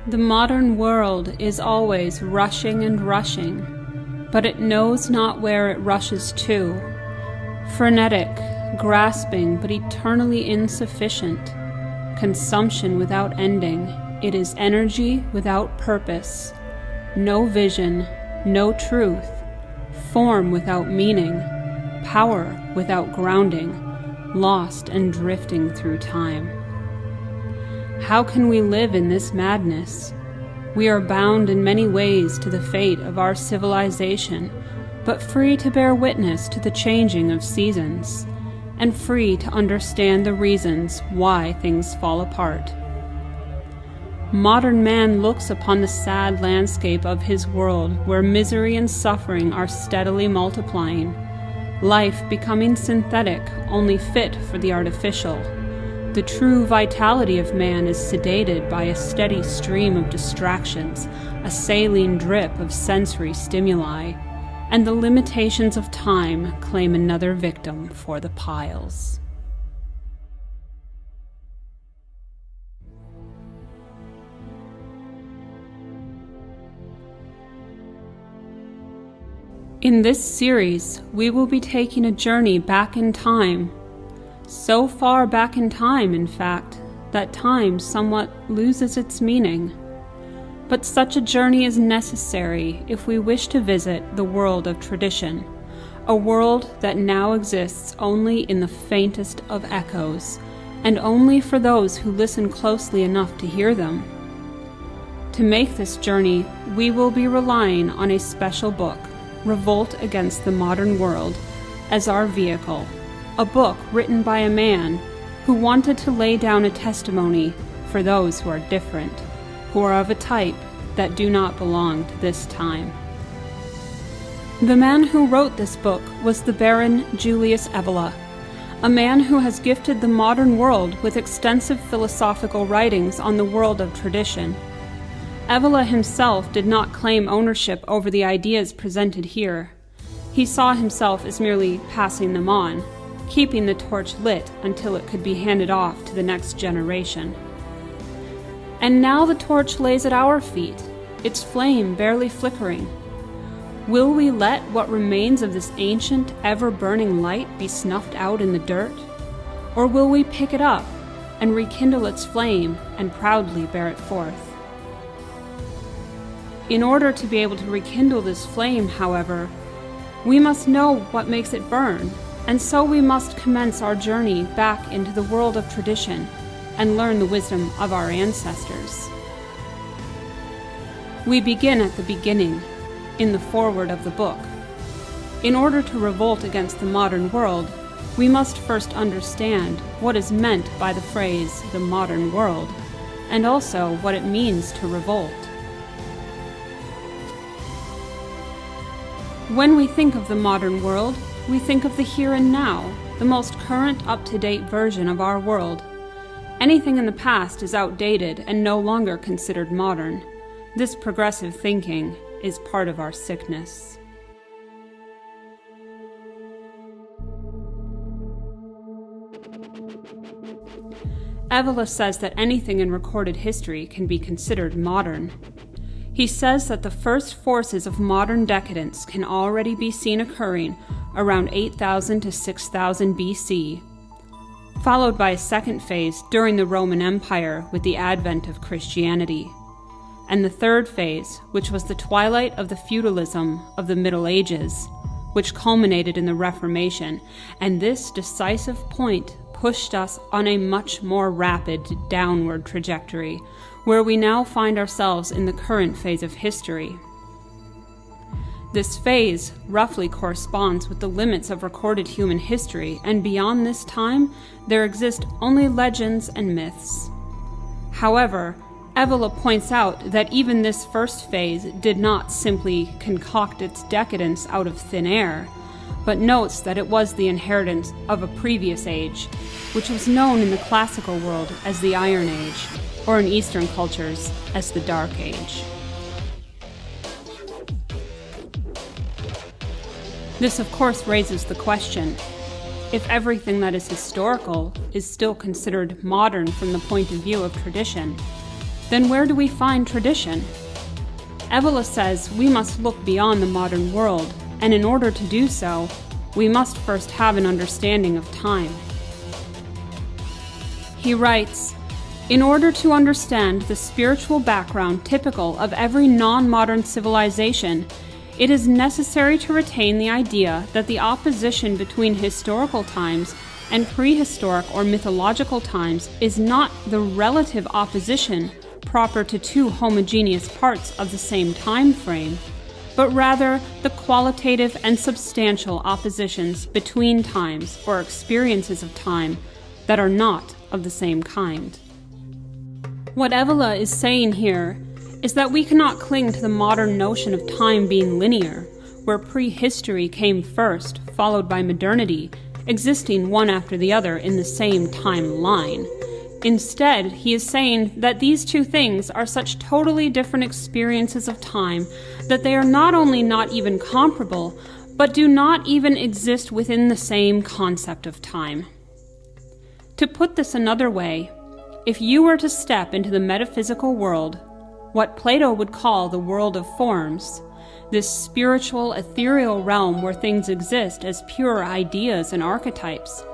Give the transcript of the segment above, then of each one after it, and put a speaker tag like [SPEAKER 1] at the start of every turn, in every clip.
[SPEAKER 1] The modern world is always rushing and rushing, but it knows not where it rushes to. Frenetic, grasping, but eternally insufficient. Consumption without ending, it is energy without purpose. No vision, no truth. Form without meaning. Power without grounding. Lost and drifting through time. How can we live in this madness? We are bound in many ways to the fate of our civilization, but free to bear witness to the changing of seasons, and free to understand the reasons why things fall apart. Modern man looks upon the sad landscape of his world where misery and suffering are steadily multiplying, life becoming synthetic, only fit for the artificial. The true vitality of man is sedated by a steady stream of distractions, a saline drip of sensory stimuli, and the limitations of time claim another victim for the piles. In this series, we will be taking a journey back in time. So far back in time, in fact, that time somewhat loses its meaning. But such a journey is necessary if we wish to visit the world of tradition, a world that now exists only in the faintest of echoes, and only for those who listen closely enough to hear them. To make this journey, we will be relying on a special book, Revolt Against the Modern World, as our vehicle. A book written by a man who wanted to lay down a testimony for those who are different, who are of a type that do not belong to this time. The man who wrote this book was the Baron Julius Evola, a man who has gifted the modern world with extensive philosophical writings on the world of tradition. Evola himself did not claim ownership over the ideas presented here. He saw himself as merely passing them on, keeping the torch lit until it could be handed off to the next generation. And now the torch lays at our feet, its flame barely flickering. Will we let what remains of this ancient, ever-burning light be snuffed out in the dirt? Or will we pick it up and rekindle its flame and proudly bear it forth? In order to be able to rekindle this flame, however, we must know what makes it burn, and so we must commence our journey back into the world of tradition and learn the wisdom of our ancestors. We begin at the beginning, in the foreword of the book. In order to revolt against the modern world, we must first understand what is meant by the phrase the modern world, and also what it means to revolt. When we think of the modern world, we think of the here and now, the most current, up-to-date version of our world. Anything in the past is outdated and no longer considered modern. This progressive thinking is part of our sickness. Evola says that anything in recorded history can be considered modern. He says that the first forces of modern decadence can already be seen occurring around 8,000 to 6,000 BC, followed by a second phase during the Roman Empire with the advent of Christianity, and the third phase, which was the twilight of the feudalism of the Middle Ages, which culminated in the Reformation, and this decisive point pushed us on a much more rapid downward trajectory, where we now find ourselves in the current phase of history. This phase roughly corresponds with the limits of recorded human history, and beyond this time, there exist only legends and myths. However, Evola points out that even this first phase did not simply concoct its decadence out of thin air, but notes that it was the inheritance of a previous age, which was known in the classical world as the Iron Age, or in Eastern cultures as the Dark Age. This, of course, raises the question, if everything that is historical is still considered modern from the point of view of tradition, then where do we find tradition? Evola says we must look beyond the modern world, and in order to do so, we must first have an understanding of time. He writes, "In order to understand the spiritual background typical of every non-modern civilization, it is necessary to retain the idea that the opposition between historical times and prehistoric or mythological times is not the relative opposition proper to two homogeneous parts of the same time frame, but rather the qualitative and substantial oppositions between times or experiences of time that are not of the same kind." What Evola is saying here is that we cannot cling to the modern notion of time being linear, where prehistory came first, followed by modernity, existing one after the other in the same timeline. Instead, he is saying that these two things are such totally different experiences of time that they are not only not even comparable, but do not even exist within the same concept of time. To put this another way, if you were to step into the metaphysical world, what Plato would call the world of forms, this spiritual, ethereal realm where things exist as pure ideas and archetypes,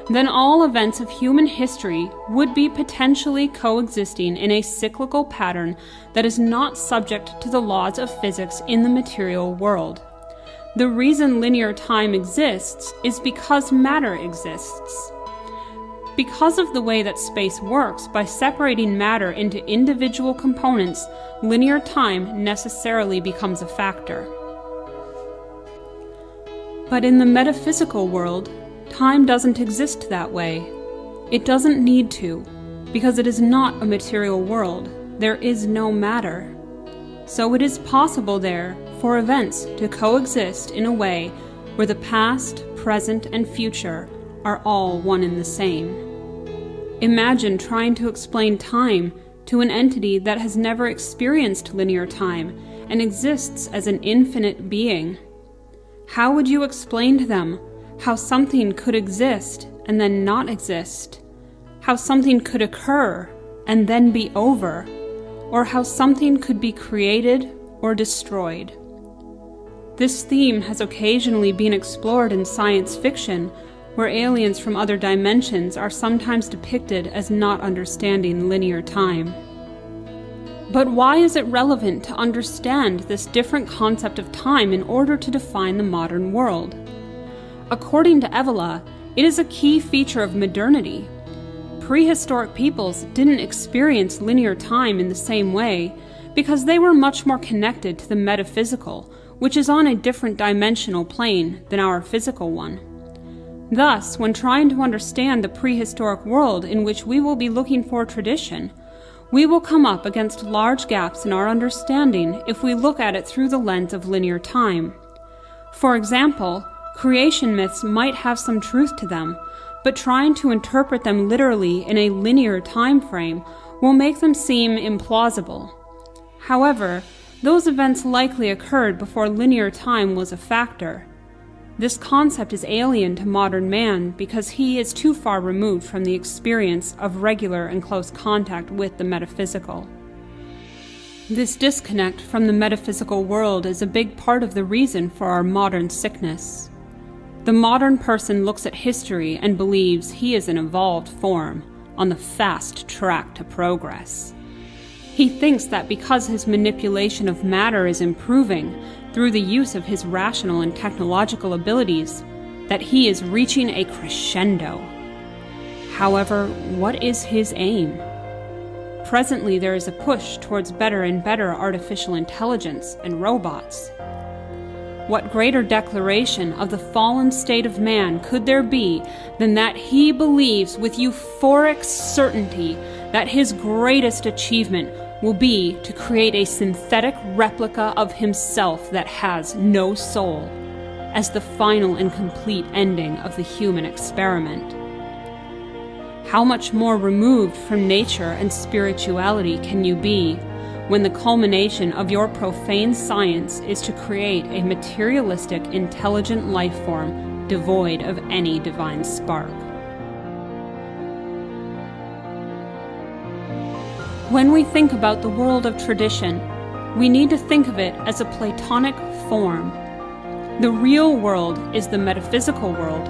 [SPEAKER 1] then all events of human history would be potentially coexisting in a cyclical pattern that is not subject to the laws of physics in the material world. The reason linear time exists is because matter exists. Because of the way that space works, by separating matter into individual components, linear time necessarily becomes a factor. But in the metaphysical world, time doesn't exist that way. It doesn't need to, because it is not a material world. There is no matter. So it is possible there for events to coexist in a way where the past, present, and future are all one and the same. Imagine trying to explain time to an entity that has never experienced linear time and exists as an infinite being. How would you explain to them how something could exist and then not exist? How something could occur and then be over? Or how something could be created or destroyed? This theme has occasionally been explored in science fiction, where aliens from other dimensions are sometimes depicted as not understanding linear time. But why is it relevant to understand this different concept of time in order to define the modern world? According to Evola, it is a key feature of modernity. Prehistoric peoples didn't experience linear time in the same way because they were much more connected to the metaphysical, which is on a different dimensional plane than our physical one. Thus, when trying to understand the prehistoric world in which we will be looking for tradition, we will come up against large gaps in our understanding if we look at it through the lens of linear time. For example, creation myths might have some truth to them, but trying to interpret them literally in a linear time frame will make them seem implausible. However, those events likely occurred before linear time was a factor. This concept is alien to modern man because he is too far removed from the experience of regular and close contact with the metaphysical. This disconnect from the metaphysical world is a big part of the reason for our modern sickness. The modern person looks at history and believes he is an evolved form on the fast track to progress. He thinks that because his manipulation of matter is improving through the use of his rational and technological abilities, that he is reaching a crescendo. However, what is his aim? Presently, there is a push towards better and better artificial intelligence and robots. What greater declaration of the fallen state of man could there be than that he believes with euphoric certainty that his greatest achievement will be to create a synthetic replica of himself that has no soul, as the final and complete ending of the human experiment? How much more removed from nature and spirituality can you be when the culmination of your profane science is to create a materialistic, intelligent life form devoid of any divine spark? When we think about the world of tradition, we need to think of it as a Platonic form. The real world is the metaphysical world.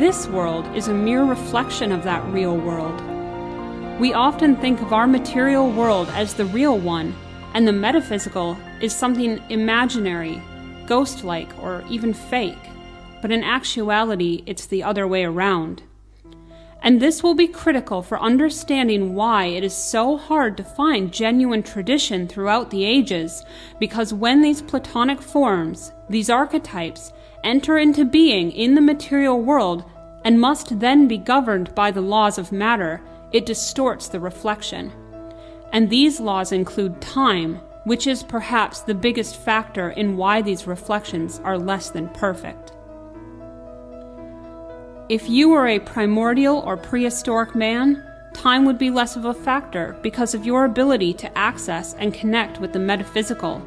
[SPEAKER 1] This world is a mere reflection of that real world. We often think of our material world as the real one, and the metaphysical is something imaginary, ghost-like, or even fake. But in actuality, it's the other way around. And this will be critical for understanding why it is so hard to find genuine tradition throughout the ages, because when these Platonic forms, these archetypes, enter into being in the material world and must then be governed by the laws of matter, it distorts the reflection. And these laws include time, which is perhaps the biggest factor in why these reflections are less than perfect. If you were a primordial or prehistoric man, time would be less of a factor because of your ability to access and connect with the metaphysical.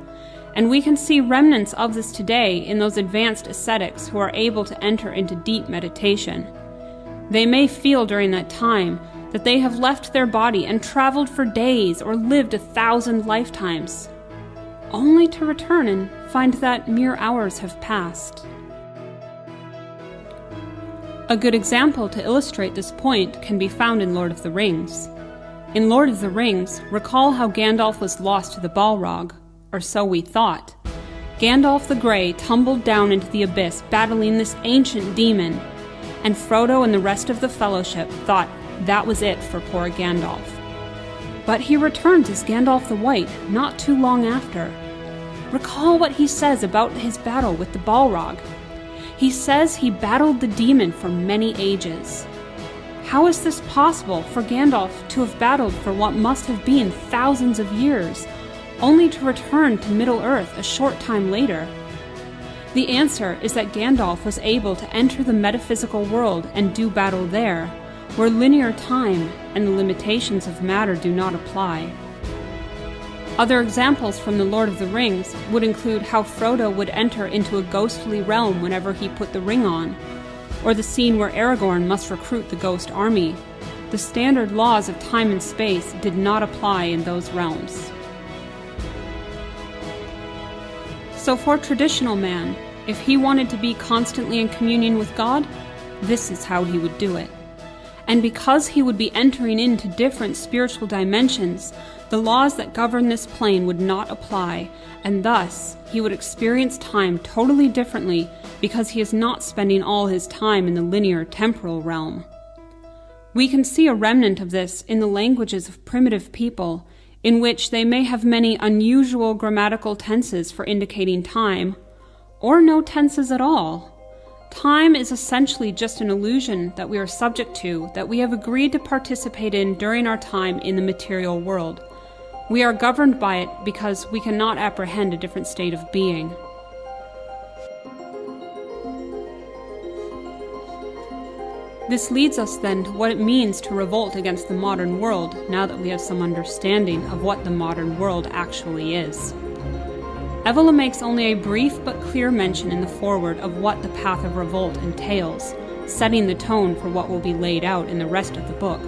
[SPEAKER 1] And we can see remnants of this today in those advanced ascetics who are able to enter into deep meditation. They may feel during that time that they have left their body and traveled for days or lived 1,000 lifetimes, only to return and find that mere hours have passed. A good example to illustrate this point can be found in Lord of the Rings. In Lord of the Rings, recall how Gandalf was lost to the Balrog, or so we thought. Gandalf the Grey tumbled down into the abyss battling this ancient demon, and Frodo and the rest of the Fellowship thought that was it for poor Gandalf. But he returns as Gandalf the White not too long after. Recall what he says about his battle with the Balrog. He says he battled the demon for many ages. How is this possible for Gandalf to have battled for what must have been thousands of years, only to return to Middle-earth a short time later? The answer is that Gandalf was able to enter the metaphysical world and do battle there, where linear time and the limitations of matter do not apply. Other examples from the Lord of the Rings would include how Frodo would enter into a ghostly realm whenever he put the ring on, or the scene where Aragorn must recruit the ghost army. The standard laws of time and space did not apply in those realms. So for traditional man, if he wanted to be constantly in communion with God, this is how he would do it. And because he would be entering into different spiritual dimensions, the laws that govern this plane would not apply, and thus he would experience time totally differently because he is not spending all his time in the linear temporal realm. We can see a remnant of this in the languages of primitive people, in which they may have many unusual grammatical tenses for indicating time, or no tenses at all. Time is essentially just an illusion that we are subject to, that we have agreed to participate in during our time in the material world. We are governed by it because we cannot apprehend a different state of being. This leads us then to what it means to revolt against the modern world, now that we have some understanding of what the modern world actually is. Evola makes only a brief but clear mention in the foreword of what the path of revolt entails, setting the tone for what will be laid out in the rest of the book.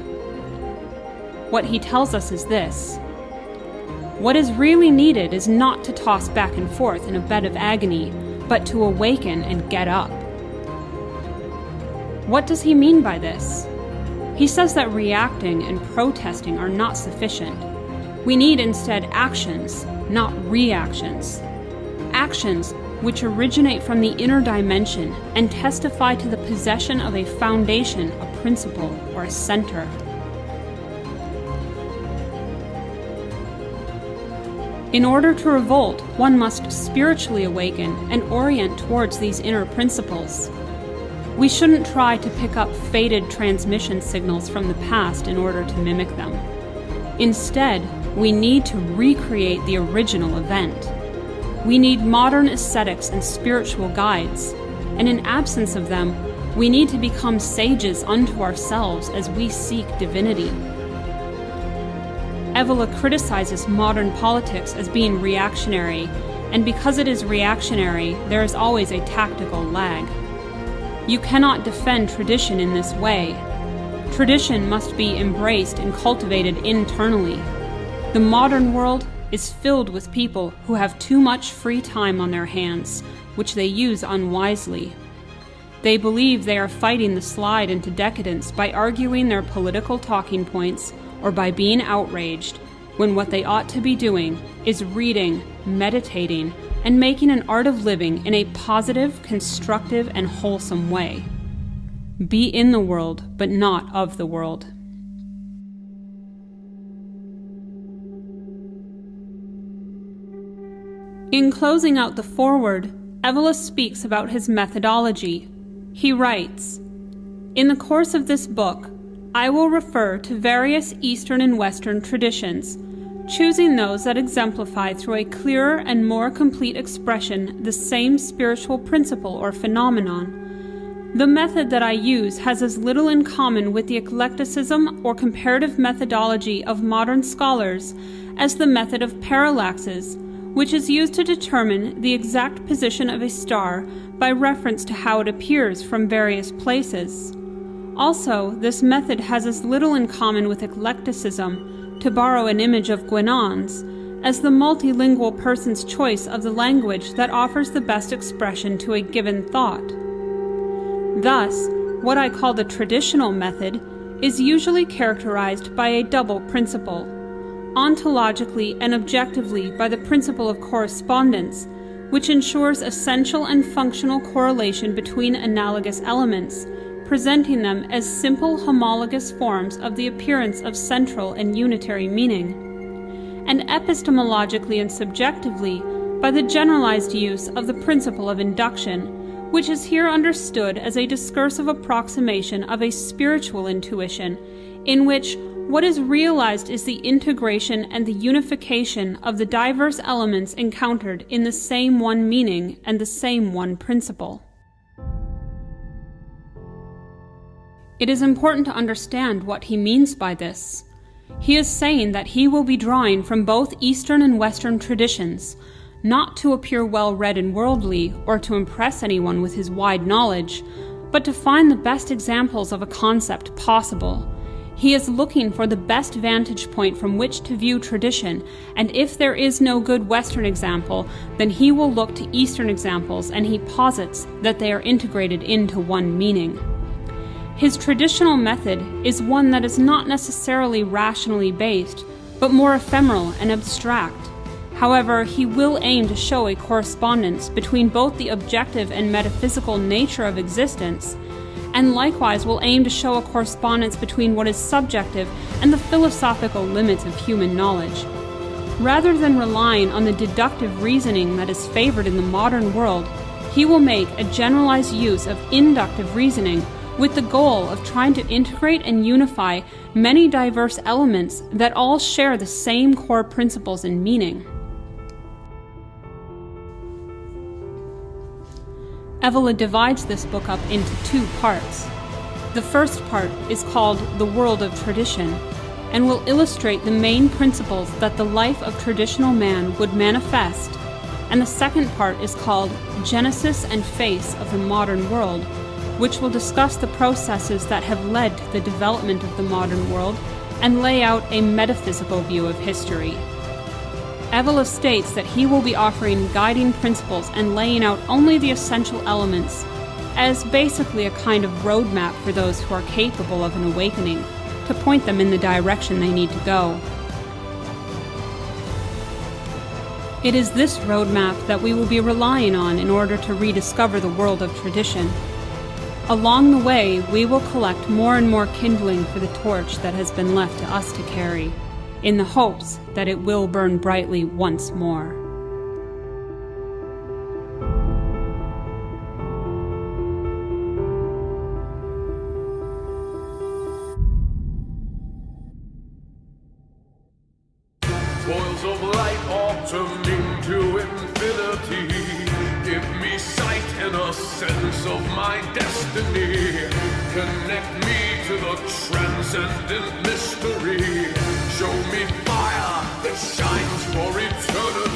[SPEAKER 1] What he tells us is this: what is really needed is not to toss back and forth in a bed of agony, but to awaken and get up. What does he mean by this? He says that reacting and protesting are not sufficient. We need instead actions, not reactions. Actions which originate from the inner dimension and testify to the possession of a foundation, a principle, or a center. In order to revolt, one must spiritually awaken and orient towards these inner principles. We shouldn't try to pick up faded transmission signals from the past in order to mimic them. Instead, we need to recreate the original event. We need modern ascetics and spiritual guides, and in absence of them, we need to become sages unto ourselves as we seek divinity. Evola criticizes modern politics as being reactionary, and because it is reactionary, there is always a tactical lag. You cannot defend tradition in this way. Tradition must be embraced and cultivated internally. The modern world is filled with people who have too much free time on their hands, which they use unwisely. They believe they are fighting the slide into decadence by arguing their political talking points or by being outraged, when what they ought to be doing is reading, meditating, and making an art of living in a positive, constructive, and wholesome way. Be in the world, but not of the world. In closing out the foreword, Evolus speaks about his methodology. He writes, "In the course of this book, I will refer to various Eastern and Western traditions, choosing those that exemplify through a clearer and more complete expression the same spiritual principle or phenomenon. The method that I use has as little in common with the eclecticism or comparative methodology of modern scholars as the method of parallaxes, which is used to determine the exact position of a star by reference to how it appears from various places. Also, this method has as little in common with eclecticism, to borrow an image of Guénon's, as the multilingual person's choice of the language that offers the best expression to a given thought. Thus, what I call the traditional method is usually characterized by a double principle. Ontologically and objectively by the principle of correspondence, which ensures essential and functional correlation between analogous elements, presenting them as simple homologous forms of the appearance of central and unitary meaning. And epistemologically and subjectively by the generalized use of the principle of induction, which is here understood as a discursive approximation of a spiritual intuition, in which what is realized is the integration and the unification of the diverse elements encountered in the same one meaning and the same one principle. It is important to understand what he means by this. He is saying that he will be drawing from both Eastern and Western traditions, not to appear well-read and worldly or to impress anyone with his wide knowledge, but to find the best examples of a concept possible. He is looking for the best vantage point from which to view tradition, and if there is no good Western example, then he will look to Eastern examples, and he posits that they are integrated into one meaning. His traditional method is one that is not necessarily rationally based, but more ephemeral and abstract. However, he will aim to show a correspondence between both the objective and metaphysical nature of existence, and likewise will aim to show a correspondence between what is subjective and the philosophical limits of human knowledge. Rather than relying on the deductive reasoning that is favored in the modern world, he will make a generalized use of inductive reasoning with the goal of trying to integrate and unify many diverse elements that all share the same core principles and meaning. Evola divides this book up into two parts. The first part is called The World of Tradition, and will illustrate the main principles that the life of traditional man would manifest, and the second part is called Genesis and Face of the Modern World, which will discuss the processes that have led to the development of the modern world and lay out a metaphysical view of history. Evola states that he will be offering guiding principles and laying out only the essential elements, as basically a kind of roadmap for those who are capable of an awakening, to point them in the direction they need to go. It is this roadmap that we will be relying on in order to rediscover the world of tradition. Along the way, we will collect more and more kindling for the torch that has been left to us to carry, in the hopes that it will burn brightly once more.
[SPEAKER 2] Boils of light altering to infinity, give me sight and a sense of my destiny. Connect me to the transcendent mystery. Show me fire that shines for eternity.